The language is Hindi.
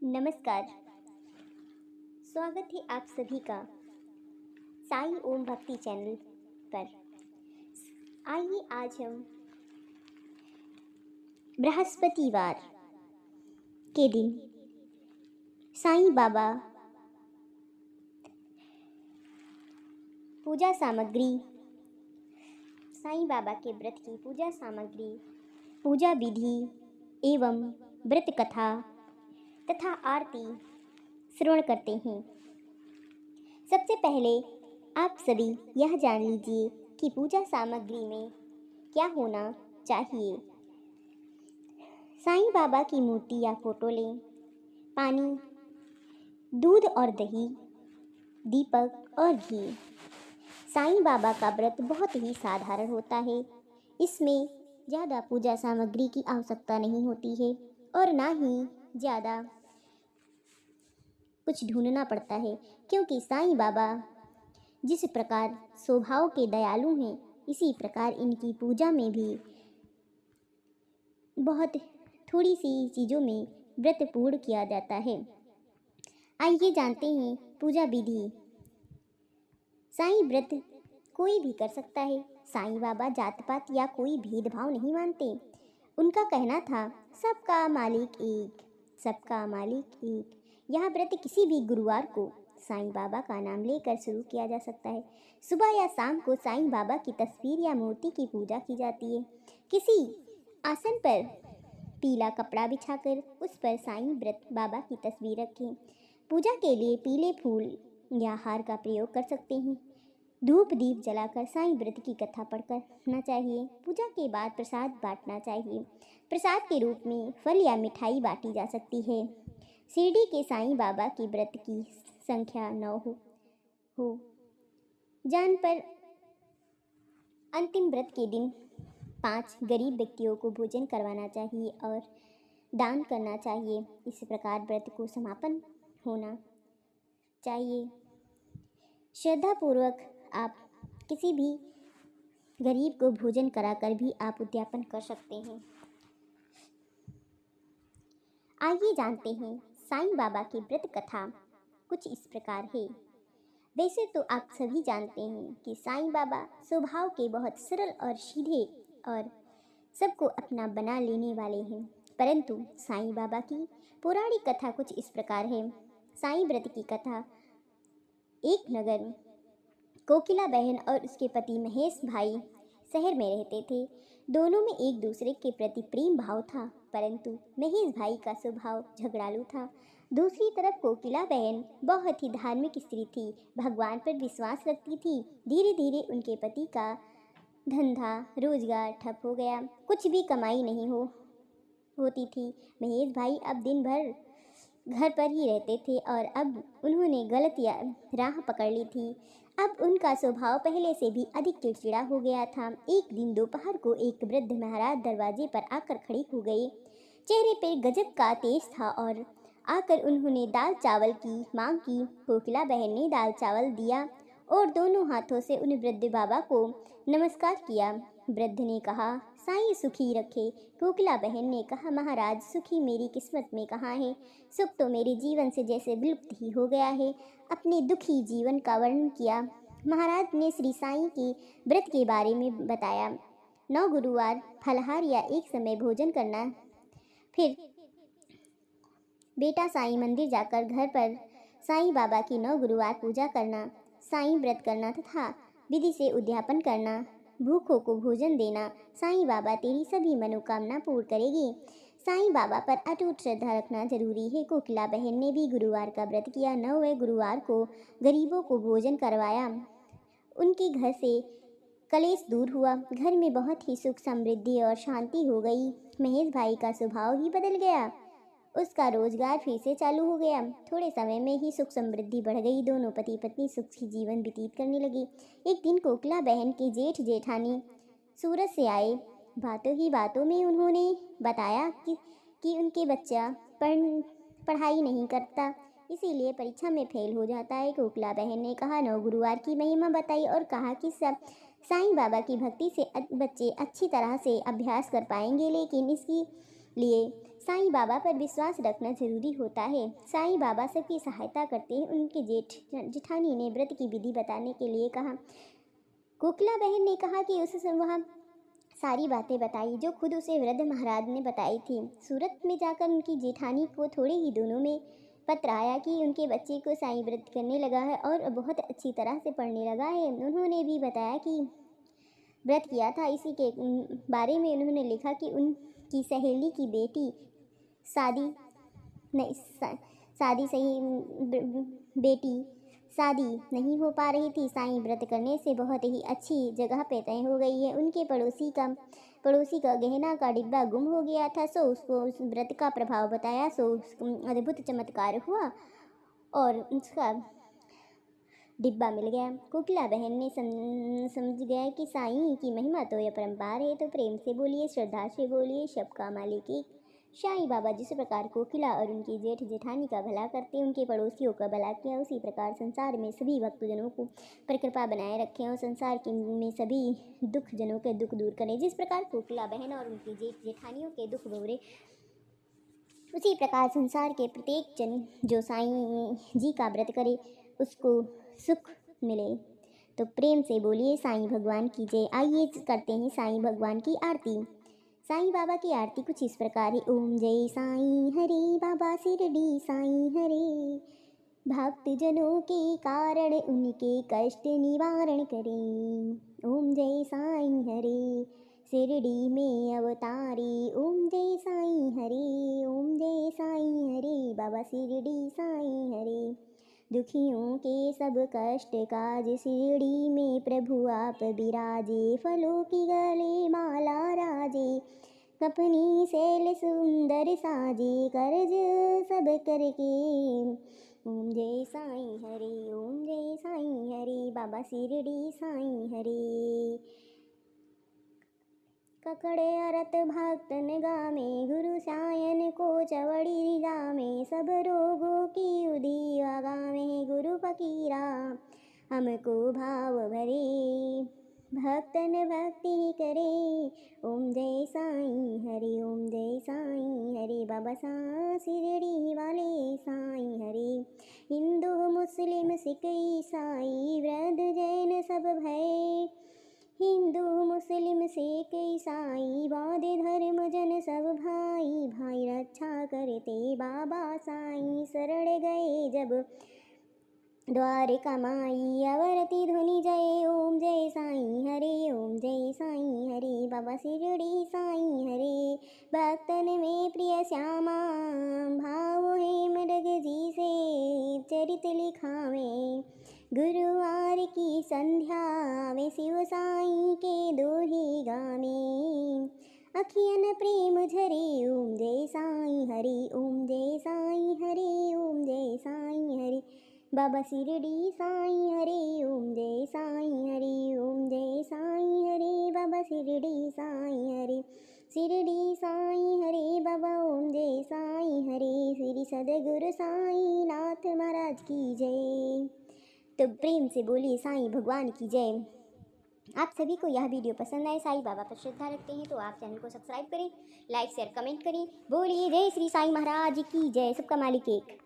नमस्कार। स्वागत है आप सभी का साई ओम भक्ति चैनल पर। आइए आज हम बृहस्पतिवार के दिन साईं बाबा पूजा सामग्री, साईं बाबा के व्रत की पूजा सामग्री, पूजा विधि एवं व्रत कथा तथा आरती श्रवण करते हैं। सबसे पहले आप सभी यह जान लीजिए कि पूजा सामग्री में क्या होना चाहिए। साईं बाबा की मूर्ति या फोटो लें, पानी, दूध और दही, दीपक और घी। साईं बाबा का व्रत बहुत ही साधारण होता है। इसमें ज़्यादा पूजा सामग्री की आवश्यकता नहीं होती है और ना ही ज़्यादा कुछ ढूंढना पड़ता है, क्योंकि साईं बाबा जिस प्रकार स्वभाव के दयालु हैं, इसी प्रकार इनकी पूजा में भी बहुत थोड़ी सी चीज़ों में व्रत पूर्ण किया जाता है। आइए जानते हैं पूजा विधि। साईं व्रत कोई भी कर सकता है। साईं बाबा जात पात या कोई भेदभाव नहीं मानते। उनका कहना था सबका मालिक एक, सबका मालिक एक। यह व्रत किसी भी गुरुवार को साईं बाबा का नाम लेकर शुरू किया जा सकता है। सुबह या शाम को साईं बाबा की तस्वीर या मूर्ति की पूजा की जाती है। किसी आसन पर पीला कपड़ा बिछाकर उस पर साईं व्रत बाबा की तस्वीर रखें। पूजा के लिए पीले फूल या हार का प्रयोग कर सकते हैं। धूप दीप जलाकर साईं व्रत की कथा पढ़ना चाहिए। पूजा के बाद प्रसाद बांटना चाहिए। प्रसाद के रूप में फल या मिठाई बांटी जा सकती है। शिरडी के साईं बाबा की व्रत की संख्या 9 हो जान पर अंतिम व्रत के दिन 5 गरीब व्यक्तियों को भोजन करवाना चाहिए और दान करना चाहिए। इस प्रकार व्रत को समापन होना चाहिए। श्रद्धापूर्वक आप किसी भी गरीब को भोजन कराकर भी आप उद्यापन कर सकते हैं। आइए जानते हैं साईं बाबा की व्रत कथा कुछ इस प्रकार है। वैसे तो आप सभी जानते हैं कि साईं बाबा स्वभाव के बहुत सरल और सीधे और सबको अपना बना लेने वाले हैं, परंतु साईं बाबा की पौराणिक कथा कुछ इस प्रकार है। साईं व्रत की कथा। एक नगर में कोकिला बहन और उसके पति महेश भाई शहर में रहते थे। दोनों में एक दूसरे के प्रति प्रेम भाव था, परंतु महेश भाई का स्वभाव झगड़ालू था। दूसरी तरफ कोकिला बहन बहुत ही धार्मिक स्त्री थी, भगवान पर विश्वास रखती थी। धीरे धीरे उनके पति का धंधा रोजगार ठप हो गया। कुछ भी कमाई नहीं होती थी। महेश भाई अब दिन भर घर पर ही रहते थे और अब उन्होंने गलत राह पकड़ ली थी। अब उनका स्वभाव पहले से भी अधिक चिड़चिड़ा हो गया था। एक दिन दोपहर को एक वृद्ध महाराज दरवाजे पर आकर खड़ी हो गई। चेहरे पर गजब का तेज था और आकर उन्होंने दाल चावल की मांग की। कोकिला बहन ने दाल चावल दिया और दोनों हाथों से उन वृद्ध बाबा को नमस्कार किया। वृद्ध ने कहा, साईं सुखी रखे। कोकिला बहन ने कहा, महाराज सुखी मेरी किस्मत में कहाँ है। सुख तो मेरे जीवन से जैसे विलुप्त ही हो गया है। अपने दुखी जीवन का वर्णन किया। महाराज ने श्री साईं के व्रत के बारे में बताया। 9 गुरुवार फलाहार या एक समय भोजन करना, फिर बेटा साईं मंदिर जाकर घर पर साईं बाबा की 9 गुरुवार पूजा करना, साईं व्रत करना तथा विधि से उद्यापन करना, भूखों को भोजन देना। साईं बाबा तेरी सभी मनोकामना पूर्ण करेगी। साईं बाबा पर अटूट श्रद्धा रखना जरूरी है। कोकिला बहन ने भी गुरुवार का व्रत किया। 9वें गुरुवार को गरीबों को भोजन करवाया। उनके घर से कलेश दूर हुआ। घर में बहुत ही सुख समृद्धि और शांति हो गई। महेश भाई का स्वभाव ही बदल गया। उसका रोजगार फिर से चालू हो गया। थोड़े समय में ही सुख समृद्धि बढ़ गई। दोनों पति पत्नी सुखी जीवन व्यतीत करने लगे। एक दिन कोकिला बहन के जेठ जेठानी सूरत से आए। बातों ही बातों में उन्होंने बताया कि उनके बच्चा पढ़ाई नहीं करता, इसीलिए परीक्षा में फेल हो जाता है। कोकिला बहन ने कहा, 9 गुरुवार की महिमा बताई और कहा कि सब साईं बाबा की भक्ति से बच्चे अच्छी तरह से अभ्यास कर पाएंगे, लेकिन इसके लिए साईं बाबा पर विश्वास रखना जरूरी होता है। साईं बाबा सबकी सहायता करते हैं। उनके जेठानी ने व्रत की विधि बताने के लिए कहा। कोकिला बहन ने कहा कि उसे वह सारी बातें बताई जो खुद उसे वृद्ध महाराज ने बताई थी। सूरत में जाकर उनकी जेठानी को थोड़े ही दिनों में पत्र आया कि उनके बच्चे को साईं व्रत करने लगा है और बहुत अच्छी तरह से पढ़ने लगा है। उन्होंने भी बताया कि व्रत किया था। इसी के बारे में उन्होंने लिखा कि उनकी सहेली की बेटी शादी नहीं हो पा रही थी। साईं व्रत करने से बहुत ही अच्छी जगह पे तय हो गई है। उनके पड़ोसी का गहना का डिब्बा गुम हो गया था, सो उसको उस व्रत का प्रभाव बताया, सो अद्भुत चमत्कार हुआ और उसका डिब्बा मिल गया। कोकिला बहन ने समझ गया कि साईं की महिमा तो यह परम्पार है, तो प्रेम से बोलिए, श्रद्धा से बोलिए, सबका मालिक एक। साईं बाबा जिस प्रकार कोकिला और उनकी जेठानी का भला करते, उनके पड़ोसियों का भला किया, उसी प्रकार संसार में सभी भक्तजनों को पर कृपा बनाए रखें और संसार में सभी जनों के दुख दूर करें। जिस प्रकार कोकिला बहन और उनकी जेठानियों के दुख भोरे, उसी प्रकार संसार के प्रत्येक जन जो साईं जी का व्रत करे उसको सुख मिले। तो प्रेम से बोलिए साईं भगवान की जय। आइए करते हैं साईं भगवान की आरती। साईं बाबा की आरती कुछ इस प्रकार है। ओम जय साईं हरे, बाबा शिरडी साईं हरे, भक्त जनों के कारण उनके कष्ट निवारण करें। ओम जय साईं हरे, शिरडी में अवतारे। ओम जय साईं हरे, ओम जय साईं हरे, बाबा शिरडी साईं हरे, दुखियों के सब कष्ट काज शिरडी में प्रभु आप विराजे। फलों की गले माला राजे, कपनी सैल सुंदर साजे, कर्ज सब करके। ओम जय साईं हरे, ओम जय साईं हरे, बाबा शिरडी साईं हरे। ककड़े अरत भक्तन गामे, गुरु सायन को चवड़ी जामे, सब रोगों की उदी गामे, गुरु फकीरा हमको भाव भरे, भक्तन भक्ति करे। ओम जय साईं हरे, ओम जय साईं हरे, बाबा शिरडी वाले साईं हरे। हिंदू मुस्लिम सिख ईसाई वृद्ध जैन सब भय, हिंदू मुस्लिम सिख ईसाई बौद्ध धर्म जन सब भाई, भाई रक्षा करते बाबा साईं, शरण गए जब द्वारका माई, अवरती धुनि जय। ओम जय साईं हरे, ओम जय साईं हरे, बाबा शिरडी साईं हरे, भक्तन में प्रिय श्यामा, भाव है मृग जी से चरित लिखावे, गुरुवार की संध्या में शिव साईं के दोहे गावे, अखियन प्रेम झरे। ओम जय साईं हरे, ओम जय साईं हरे, ओम जय साईं हरे, बाबा शिरडी साईं हरे। ओम जय साईं हरे, ओम जय साईं हरे, बाबा शिरडी साईं हरे, शिरडी साईं हरे बाबा। ओम जय साईं हरे, श्री सदगुरु साईं नाथ महाराज की जय। तो प्रेम से बोलिए साईं भगवान की जय। आप सभी को यह वीडियो पसंद आए, साईं बाबा पर श्रद्धा रखते हैं तो आप चैनल को सब्सक्राइब करें, लाइक शेयर कमेंट करें। बोलिए जय श्री साईं महाराज की जय। सबका मालिक एक।